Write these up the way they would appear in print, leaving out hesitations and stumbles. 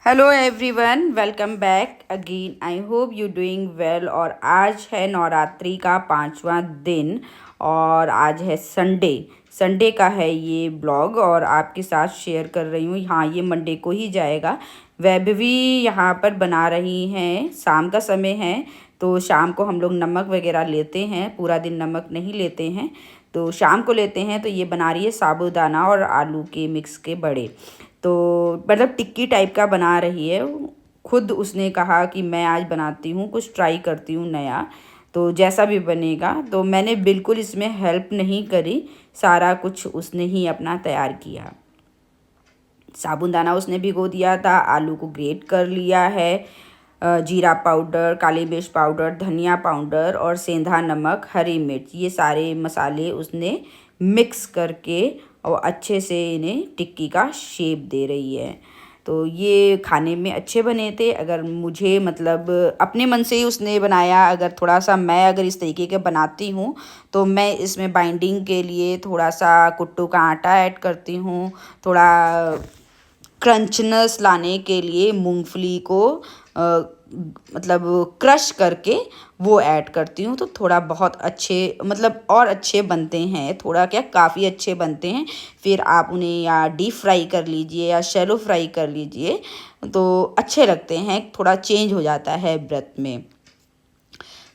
Hello everyone, welcome back again. I hope you doing well. और आज है नवरात्रि का 5वां दिन और आज है संडे का है ये ब्लॉग और आपके साथ शेयर कर रही हूँ। हाँ, ये मंडे को ही जाएगा। वैभवी यहाँ पर बना रही हैं, शाम का समय है तो शाम को हम लोग नमक वगैरह लेते हैं, पूरा दिन नमक नहीं लेते हैं तो शाम को लेते हैं। तो ये बना रही है साबूदाना और आलू के मिक्स के बड़े, तो मतलब टिक्की टाइप का बना रही है। खुद उसने कहा कि मैं आज बनाती हूँ, कुछ ट्राई करती हूँ नया, तो जैसा भी बनेगा। तो मैंने बिल्कुल इसमें हेल्प नहीं करी, सारा कुछ उसने ही अपना तैयार किया। साबूदाना उसने भिगो दिया था, आलू को ग्रेट कर लिया है, जीरा पाउडर, काली मिर्च पाउडर, धनिया पाउडर और सेंधा नमक, हरी मिर्च, ये सारे मसाले उसने मिक्स करके और अच्छे से इन्हें टिक्की का शेप दे रही है। तो ये खाने में अच्छे बने थे। अगर मुझे मतलब अपने मन से ही उसने बनाया, अगर थोड़ा सा मैं अगर इस तरीके के बनाती हूँ तो मैं इसमें बाइंडिंग के लिए थोड़ा सा कुट्टू का आटा ऐड करती हूँ, थोड़ा क्रंचनेस लाने के लिए मूंगफली को मतलब क्रश करके वो ऐड करती हूँ, तो थोड़ा बहुत अच्छे मतलब और अच्छे बनते हैं, थोड़ा क्या काफ़ी अच्छे बनते हैं। फिर आप उन्हें या डीप फ्राई कर लीजिए या शैलो फ्राई कर लीजिए तो अच्छे लगते हैं, थोड़ा चेंज हो जाता है व्रत में।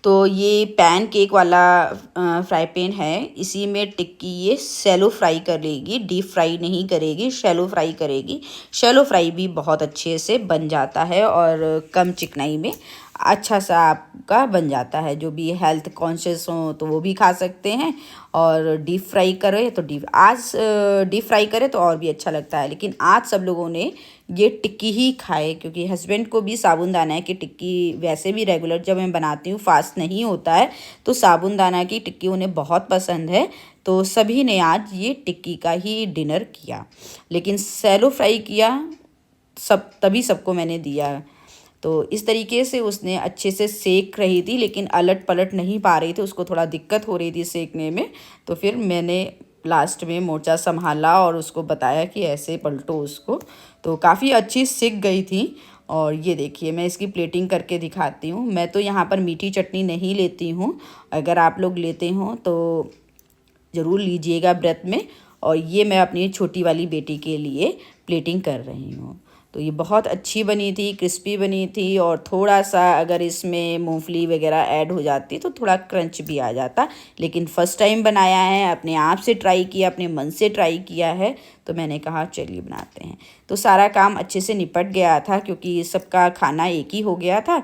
तो ये पैन केक वाला फ्राई पैन है, इसी में टिक्की ये शैलो फ्राई कर लेगी, डीप फ्राई नहीं करेगी, शैलो फ्राई करेगी। शैलो फ्राई भी बहुत अच्छे से बन जाता है और कम चिकनाई में अच्छा सा आपका बन जाता है। जो भी हेल्थ कॉन्शियस हो तो वो भी खा सकते हैं, और डीप फ्राई करें तो डीप फ्राई करें तो और भी अच्छा लगता है। लेकिन आज सब लोगों ने ये टिक्की ही खाए, क्योंकि हस्बैंड को भी साबूदाना की टिक्की वैसे भी रेगुलर जब मैं बनाती हूँ, फास्ट नहीं होता है, तो साबूदाना की टिक्की उन्हें बहुत पसंद है। तो सभी ने आज ये टिक्की का ही डिनर किया, लेकिन सैलो फ्राई किया सब, तभी सबको मैंने दिया। तो इस तरीके से उसने अच्छे से सेक रही थी, लेकिन अलट पलट नहीं पा रही थी, उसको थोड़ा दिक्कत हो रही थी सेकने में। तो फिर मैंने लास्ट में मोर्चा संभाला और उसको बताया कि ऐसे पलटो उसको, तो काफ़ी अच्छी सिक गई थी। और ये देखिए, मैं इसकी प्लेटिंग करके दिखाती हूँ। मैं तो यहाँ पर मीठी चटनी नहीं लेती हूँ, अगर आप लोग लेते हो तो ज़रूर लीजिएगा व्रत में। और ये मैं अपनी छोटी वाली बेटी के लिए प्लेटिंग कर रही हूँ। तो ये बहुत अच्छी बनी थी, क्रिस्पी बनी थी, और थोड़ा सा अगर इसमें मूंगफली वगैरह ऐड हो जाती तो थोड़ा क्रंच भी आ जाता। लेकिन फ़र्स्ट टाइम बनाया है, अपने आप से ट्राई किया, अपने मन से ट्राई किया है, तो मैंने कहा चलिए बनाते हैं। तो सारा काम अच्छे से निपट गया था, क्योंकि सबका खाना एक ही हो गया था।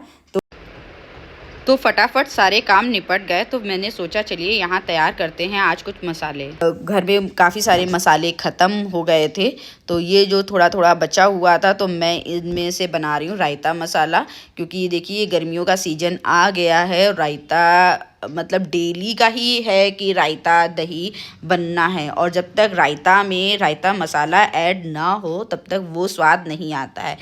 तो फटाफट सारे काम निपट गए, तो मैंने सोचा चलिए यहाँ तैयार करते हैं आज कुछ मसाले। घर में काफ़ी सारे मसाले ख़त्म हो गए थे, तो ये जो थोड़ा थोड़ा बचा हुआ था तो मैं इनमें से बना रही हूँ रायता मसाला। क्योंकि देखिए गर्मियों का सीज़न आ गया है, रायता मतलब डेली का ही है कि रायता दही बनना है, और जब तक रायता में रायता मसाला ऐड ना हो तब तक वो स्वाद नहीं आता है।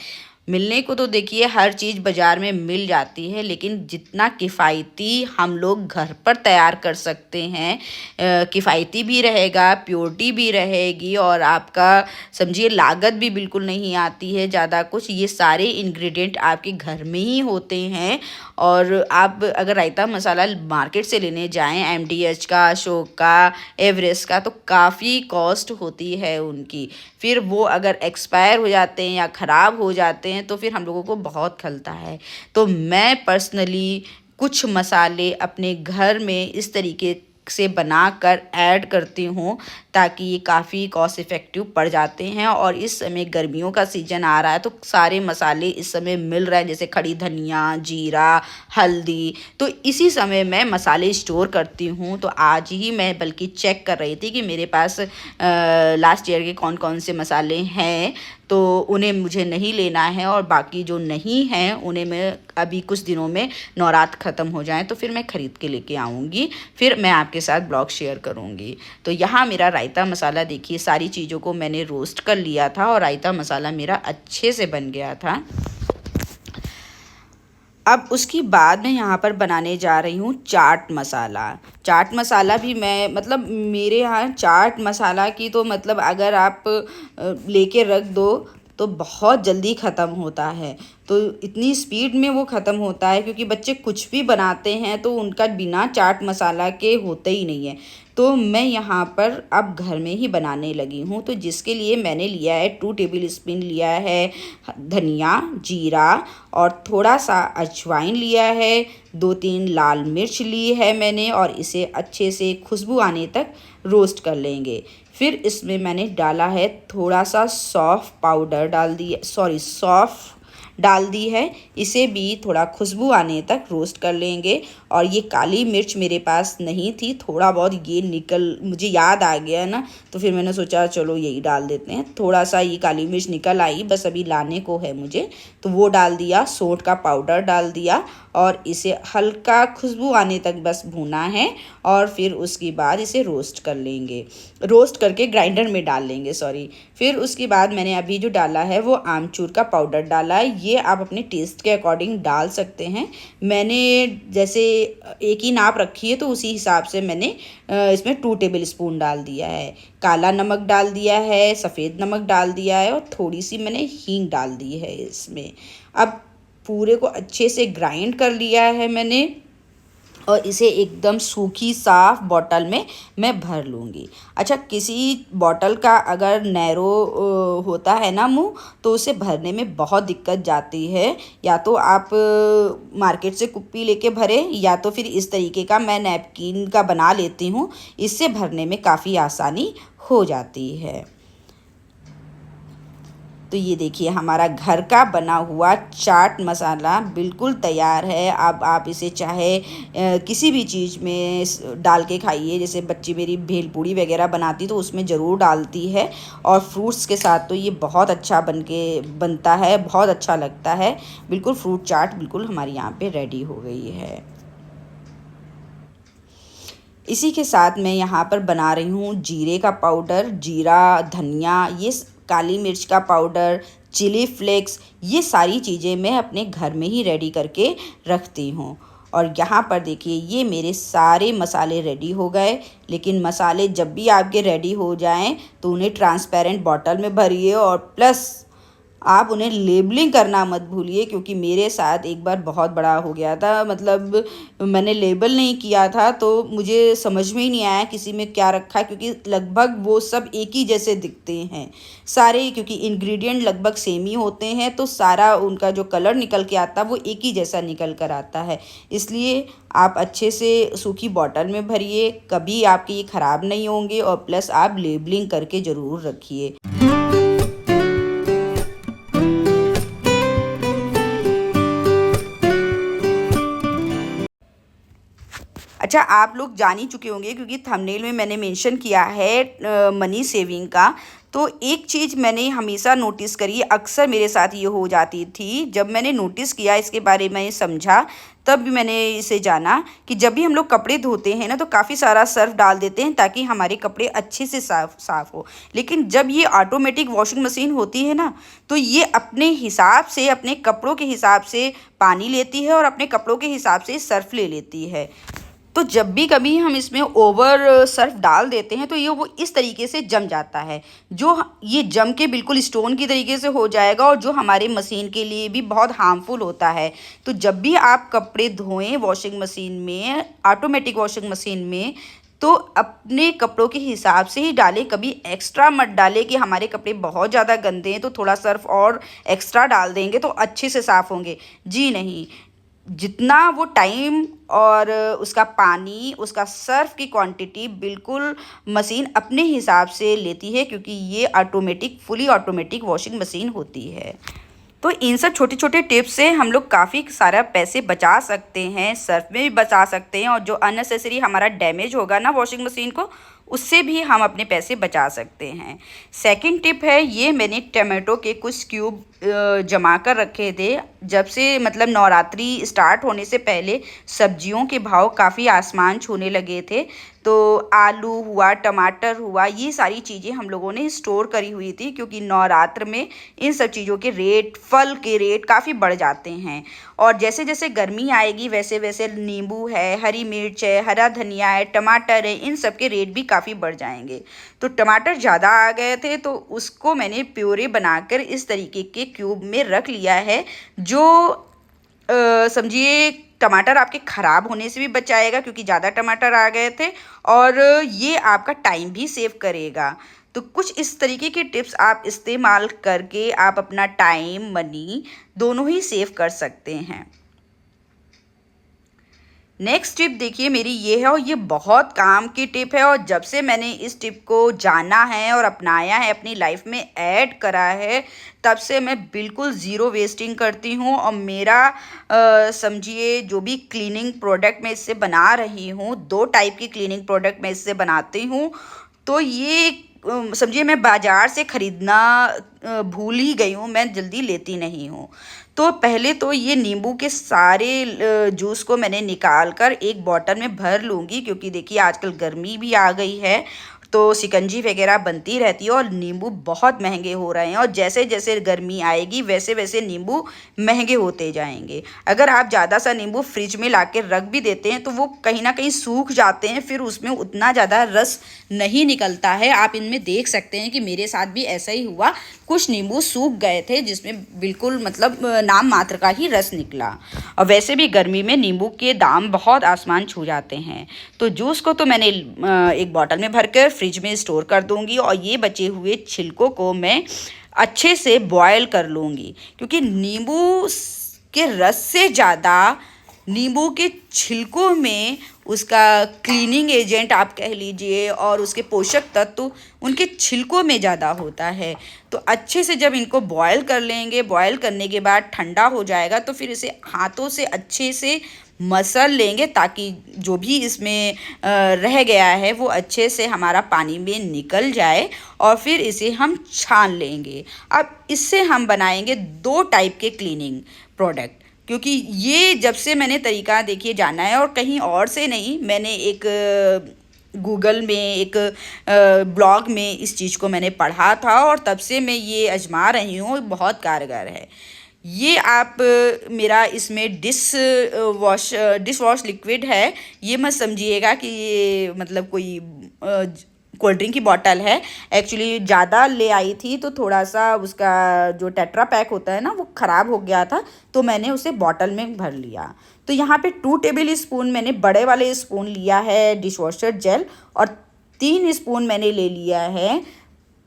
मिलने को तो देखिए हर चीज़ बाज़ार में मिल जाती है, लेकिन जितना किफ़ायती हम लोग घर पर तैयार कर सकते हैं, किफ़ायती भी रहेगा, प्योरिटी भी रहेगी, और आपका समझिए लागत भी बिल्कुल नहीं आती है ज़्यादा कुछ। ये सारे इंग्रेडिएंट आपके घर में ही होते हैं। और आप अगर रायता मसाला मार्केट से लेने जाएं, एमडीएच का, अशोक का, एवरेस्ट का, तो काफ़ी कॉस्ट होती है उनकी। फिर वो अगर एक्सपायर हो जाते हैं या ख़राब हो जाते हैं तो फिर हम लोगों को बहुत खलता है। तो मैं पर्सनली कुछ मसाले अपने घर में इस तरीके से बनाकर ऐड करती हूँ, ताकि ये काफ़ी कॉस्ट इफ़ेक्टिव पड़ जाते हैं। और इस समय गर्मियों का सीज़न आ रहा है तो सारे मसाले इस समय मिल रहे हैं, जैसे खड़ी धनिया, जीरा, हल्दी। तो इसी समय मैं मसाले स्टोर करती हूँ। तो आज ही मैं बल्कि चेक कर रही थी कि मेरे पास लास्ट ईयर के कौन कौन से मसाले हैं, तो उन्हें मुझे नहीं लेना है, और बाकी जो नहीं हैं उन्हें मैं अभी कुछ दिनों में नवरात्र ख़त्म हो जाएं तो फिर मैं ख़रीद के लेके आऊँगी, फिर मैं आपके साथ ब्लॉग शेयर करूँगी। तो यहाँ मेरा रायता मसाला देखिए, सारी चीज़ों को मैंने रोस्ट कर लिया था और रायता मसाला मेरा अच्छे से बन गया था। अब उसके बाद मैं यहाँ पर बनाने जा रही हूँ चाट मसाला। चाट मसाला भी मैं मतलब मेरे यहाँ चाट मसाला की तो मतलब अगर आप लेके रख दो तो बहुत जल्दी ख़त्म होता है। तो इतनी स्पीड में वो ख़त्म होता है क्योंकि बच्चे कुछ भी बनाते हैं तो उनका बिना चाट मसाला के होता ही नहीं है। तो मैं यहाँ पर अब घर में ही बनाने लगी हूँ, तो जिसके लिए मैंने लिया है 2 टेबल स्पून लिया है धनिया, जीरा और थोड़ा सा अजवाइन लिया है, 2-3 लाल मिर्च ली है मैंने और इसे अच्छे से खुशबू आने तक रोस्ट कर लेंगे। फिर इसमें मैंने डाला है थोड़ा सा सौंफ पाउडर सौंफ डाल दी है। इसे भी थोड़ा खुशबू आने तक रोस्ट कर लेंगे। और ये काली मिर्च मेरे पास नहीं थी, थोड़ा बहुत ये मुझे याद आ गया ना, तो फिर मैंने सोचा चलो यही डाल देते हैं। थोड़ा सा ये काली मिर्च निकल आई, बस अभी लाने को है मुझे, तो वो डाल दिया। सौंठ का पाउडर डाल दिया और इसे हल्का खुशबू आने तक बस भूना है और फिर उसके बाद इसे रोस्ट कर लेंगे, रोस्ट करके ग्राइंडर में डाल लेंगे फिर उसके बाद मैंने अभी जो डाला है वो आमचूर का पाउडर डाला है। ये आप अपने टेस्ट के अकॉर्डिंग डाल सकते हैं। मैंने जैसे एक ही नाप रखी है तो उसी हिसाब से मैंने इसमें 2 टेबल स्पून डाल दिया है। काला नमक डाल दिया है, सफ़ेद नमक डाल दिया है और थोड़ी सी मैंने हींग डाल दी है इसमें। अब पूरे को अच्छे से ग्राइंड कर लिया है मैंने और इसे एकदम सूखी साफ बॉटल में मैं भर लूँगी। अच्छा, किसी बॉटल का अगर नैरो होता है ना मुंह, तो उसे भरने में बहुत दिक्कत जाती है। या तो आप मार्केट से कुप्पी लेके भरें या तो फिर इस तरीके का मैं नैपकिन का बना लेती हूँ, इससे भरने में काफ़ी आसानी हो जाती है। तो ये देखिए हमारा घर का बना हुआ चाट मसाला बिल्कुल तैयार है। अब आप इसे चाहे किसी भी चीज़ में डाल के खाइए। जैसे बच्ची मेरी भेलपूड़ी वगैरह बनाती तो उसमें ज़रूर डालती है और फ्रूट्स के साथ तो ये बहुत अच्छा बनता है, बहुत अच्छा लगता है। बिल्कुल फ्रूट चाट बिल्कुल हमारी यहाँ पे रेडी हो गई है। इसी के साथ मैं यहाँ पर बना रही हूँ जीरे का पाउडर, जीरा, धनिया, काली मिर्च का पाउडर, चिली फ्लेक्स, ये सारी चीज़ें मैं अपने घर में ही रेडी करके रखती हूँ। और यहाँ पर देखिए ये मेरे सारे मसाले रेडी हो गए। लेकिन मसाले जब भी आपके रेडी हो जाएं तो उन्हें ट्रांसपेरेंट बॉटल में भरिए और प्लस आप उन्हें लेबलिंग करना मत भूलिए, क्योंकि मेरे साथ एक बार बहुत बड़ा हो गया था। मतलब मैंने लेबल नहीं किया था तो मुझे समझ में ही नहीं आया किसी में क्या रखा है, क्योंकि लगभग वो सब एक ही जैसे दिखते हैं सारे, क्योंकि इंग्रेडिएंट लगभग सेम ही होते हैं तो सारा उनका जो कलर निकल के आता है वो एक ही जैसा निकल कर आता है। इसलिए आप अच्छे से सूखी बॉटल में भरिए, कभी आपके ये ख़राब नहीं होंगे और प्लस आप लेबलिंग करके ज़रूर रखिए। अच्छा, आप लोग जान ही चुके होंगे क्योंकि थंबनेल में मैंने मेंशन किया है मनी सेविंग का। तो एक चीज़ मैंने हमेशा नोटिस करी, अक्सर मेरे साथ ये हो जाती थी। जब मैंने नोटिस किया, इसके बारे में समझा, तब भी मैंने इसे जाना कि जब भी हम लोग कपड़े धोते हैं ना तो काफ़ी सारा सर्फ डाल देते हैं ताकि हमारे कपड़े अच्छे से साफ़ हो। लेकिन जब ये ऑटोमेटिक वॉशिंग मशीन होती है ना तो ये अपने हिसाब से, अपने कपड़ों के हिसाब से पानी लेती है और अपने कपड़ों के हिसाब से सर्फ ले लेती है। तो जब भी कभी हम इसमें ओवर सर्फ डाल देते हैं तो ये वो इस तरीके से जम जाता है, जो ये जम के बिल्कुल स्टोन की तरीके से हो जाएगा और जो हमारे मशीन के लिए भी बहुत हार्मफुल होता है। तो जब भी आप कपड़े धोएं वॉशिंग मशीन में, ऑटोमेटिक वॉशिंग मशीन में, तो अपने कपड़ों के हिसाब से ही डालें। कभी एक्स्ट्रा मत डालें कि हमारे कपड़े बहुत ज़्यादा गंदे हैं तो थोड़ा सर्फ और एक्स्ट्रा डाल देंगे तो अच्छे से साफ़ होंगे। जी नहीं, जितना वो टाइम और उसका पानी, उसका सर्फ की क्वांटिटी बिल्कुल मशीन अपने हिसाब से लेती है, क्योंकि ये फुली ऑटोमेटिक वॉशिंग मशीन होती है। तो इन सब छोटे छोटे टिप्स से हम लोग काफ़ी सारा पैसे बचा सकते हैं, सर्फ में भी बचा सकते हैं और जो अननेसेसरी हमारा डैमेज होगा ना वॉशिंग मशीन को, उससे भी हम अपने पैसे बचा सकते हैं। सेकंड टिप है, ये मैंने टमाटो के कुछ क्यूब जमा कर रखे थे। जब से मतलब नवरात्रि स्टार्ट होने से पहले सब्जियों के भाव काफ़ी आसमान छूने लगे थे, तो आलू हुआ, टमाटर हुआ, ये सारी चीज़ें हम लोगों ने स्टोर करी हुई थी, क्योंकि नवरात्र में इन सब चीज़ों के रेट, फल के रेट काफ़ी बढ़ जाते हैं। और जैसे जैसे गर्मी आएगी वैसे वैसे नींबू है, हरी मिर्च है, हरा धनिया है, टमाटर है, इन सब के रेट भी काफ़ी बढ़ जाएंगे। तो टमाटर ज़्यादा आ गए थे तो उसको मैंने प्योरे बनाकर इस तरीके के क्यूब में रख लिया है, जो समझिए टमाटर आपके ख़राब होने से भी बचाएगा क्योंकि ज़्यादा टमाटर आ गए थे, और ये आपका टाइम भी सेव करेगा। तो कुछ इस तरीके की टिप्स आप इस्तेमाल करके आप अपना टाइम, मनी दोनों ही सेव कर सकते हैं। नेक्स्ट टिप देखिए मेरी ये है, और ये बहुत काम की टिप है, और जब से मैंने इस टिप को जाना है और अपनाया है, अपनी लाइफ में ऐड करा है, तब से मैं बिल्कुल ज़ीरो वेस्टिंग करती हूँ। और मेरा समझिए जो भी क्लीनिंग प्रोडक्ट मैं इससे बना रही हूँ, 2 टाइप की क्लीनिंग प्रोडक्ट मैं इससे बनाती हूँ। तो ये समझिए मैं बाज़ार से ख़रीदना भूल ही गई हूँ, मैं जल्दी लेती नहीं हूँ। तो पहले तो ये नींबू के सारे जूस को मैंने निकाल कर एक बॉटल में भर लूँगी, क्योंकि देखिए आजकल गर्मी भी आ गई है तो शिकंजी वगैरह बनती रहती है, और नींबू बहुत महंगे हो रहे हैं, और जैसे जैसे गर्मी आएगी वैसे वैसे नींबू महंगे होते जाएंगे। अगर आप ज़्यादा सा नींबू फ्रिज में ला के रख भी देते हैं तो वो कहीं ना कहीं सूख जाते हैं, फिर उसमें उतना ज़्यादा रस नहीं निकलता है। आप इनमें देख सकते हैं कि मेरे साथ भी ऐसा ही हुआ, कुछ नींबू सूख गए थे जिसमें बिल्कुल मतलब नाम मात्र का ही रस निकला। और वैसे भी गर्मी में नींबू के दाम बहुत आसमान छू जाते हैं। तो जूस को तो मैंने एक बॉटल में भरकर फ्रिज में स्टोर कर दूंगी, और ये बचे हुए छिलकों को मैं अच्छे से बॉयल कर लूँगी, क्योंकि नींबू के रस से ज़्यादा नींबू के छिलकों में उसका क्लीनिंग एजेंट आप कह लीजिए और उसके पोषक तत्व उनके छिलकों में ज़्यादा होता है। तो अच्छे से जब इनको बॉयल कर लेंगे, बॉयल करने के बाद ठंडा हो जाएगा तो फिर इसे हाथों से अच्छे से मसल लेंगे, ताकि जो भी इसमें रह गया है वो अच्छे से हमारा पानी में निकल जाए, और फिर इसे हम छान लेंगे। अब इससे हम बनाएंगे 2 टाइप के क्लीनिंग प्रोडक्ट, क्योंकि ये जब से मैंने तरीका देखिए जाना है, और कहीं और से नहीं, मैंने एक गूगल में एक ब्लॉग में इस चीज़ को मैंने पढ़ा था, और तब से मैं ये आजमा रही हूँ, बहुत कारगर है ये। आप मेरा इसमें डिश वॉश लिक्विड है, ये मत समझिएगा कि ये मतलब कोई कोल्ड ड्रिंक की बॉटल है। एक्चुअली ज़्यादा ले आई थी तो थोड़ा सा उसका जो टेट्रा पैक होता है ना वो ख़राब हो गया था, तो मैंने उसे बॉटल में भर लिया। तो यहाँ पे 2 टेबल स्पून मैंने बड़े वाले स्पून लिया है डिश वॉशर जेल, और 3 स्पून मैंने ले लिया है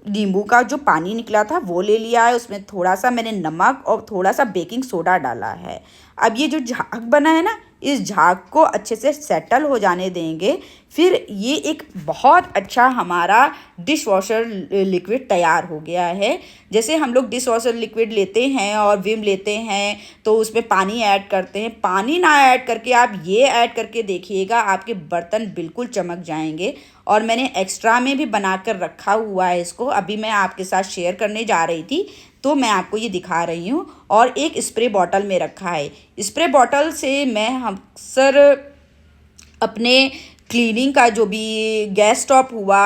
नींबू का जो पानी निकला था वो ले लिया है। उसमें थोड़ा सा मैंने नमक और थोड़ा सा बेकिंग सोडा डाला है। अब ये जो झाग बना है ना, इस झाग को अच्छे से सेटल हो जाने देंगे, फिर ये एक बहुत अच्छा हमारा डिश वॉशर लिक्विड तैयार हो गया है। जैसे हम लोग डिश वॉशर लिक्विड लेते हैं और विम लेते हैं तो उसमें पानी ऐड करते हैं, पानी ना ऐड करके आप ये ऐड करके देखिएगा, आपके बर्तन बिल्कुल चमक जाएंगे। और मैंने एक्स्ट्रा में भी बना कर रखा हुआ है इसको, अभी मैं आपके साथ शेयर करने जा रही थी तो मैं आपको ये दिखा रही हूँ। और एक स्प्रे बॉटल में रखा है, स्प्रे बॉटल से मैं अक्सर अपने क्लीनिंग का जो भी गैस टॉप हुआ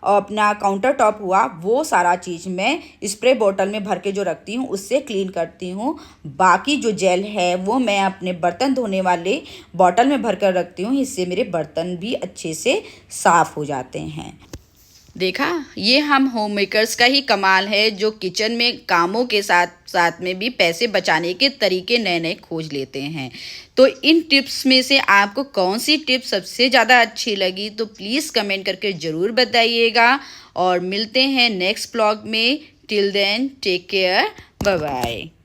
और अपना काउंटर टॉप हुआ वो सारा चीज़ मैं स्प्रे बॉटल में भर के जो रखती हूँ उससे क्लीन करती हूँ। बाकी जो जेल है वो मैं अपने बर्तन धोने वाले बॉटल में भर कर रखती हूँ, इससे मेरे बर्तन भी अच्छे से साफ़ हो जाते हैं। देखा, ये हम होम मेकर्स का ही कमाल है जो किचन में कामों के साथ साथ में भी पैसे बचाने के तरीके नए नए खोज लेते हैं। तो इन टिप्स में से आपको कौन सी टिप सबसे ज़्यादा अच्छी लगी तो प्लीज़ कमेंट करके ज़रूर बताइएगा, और मिलते हैं नेक्स्ट ब्लॉग में। Till then take care, bye bye.